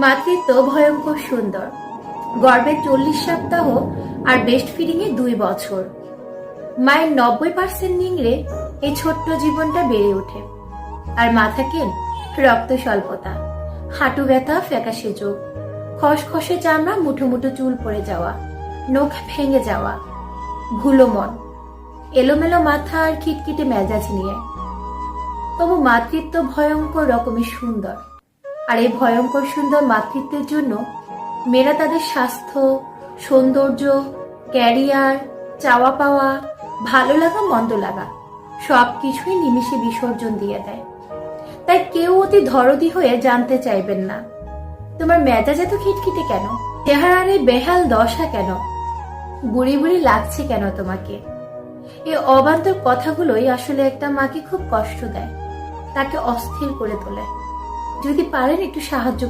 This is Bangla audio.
মাতৃত্ব ভয়ঙ্কর সুন্দর। গর্ভে 40 সপ্তাহ আর ব্রেস্ট ফিডিং এ 2 বছর। মায়ের 90% নিংড়ে এই ছোট্ট জীবনটা বেড়ে ওঠে। আর মা থাকেন রক্ত স্বল্পতা, হাঁটু ব্যথা, ফ্যাকাশে চোখ, খসখসে চামড়া, মুঠো মুঠো চুল পড়ে যাওয়া, নখ ভেঙে যাওয়া, ভুলো মন, এলোমেলো মাথা আর খিটখিটে মেজাজ নিয়ে। তবু মাতৃত্ব ভয়ঙ্কর রকমের সুন্দর। আর এই ভয়ঙ্কর সুন্দর মাতৃত্বের জন্য মেয়েরা তাদের স্বাস্থ্য, সৌন্দর্য, ক্যারিয়ার, চাওয়া পাওয়া, ভালো লাগা মন্দ লাগা সবকিছুই নিমিষে বিসর্জন দিয়ে দেয়। তাই কেউ অতি দরদি হয়ে জানতে চাইবেন না তোমার মেজাজ এত খিটখিটে কেন, চেহারার এই বেহাল দশা কেন, বুড়ি বুড়ি লাগছে কেন তোমাকে। এই অবান্তর কথাগুলোই আসলে একটা মাকে খুব কষ্ট দেয়, তাকে অস্থির করে তোলে। যদি পারেন একটু সাহায্য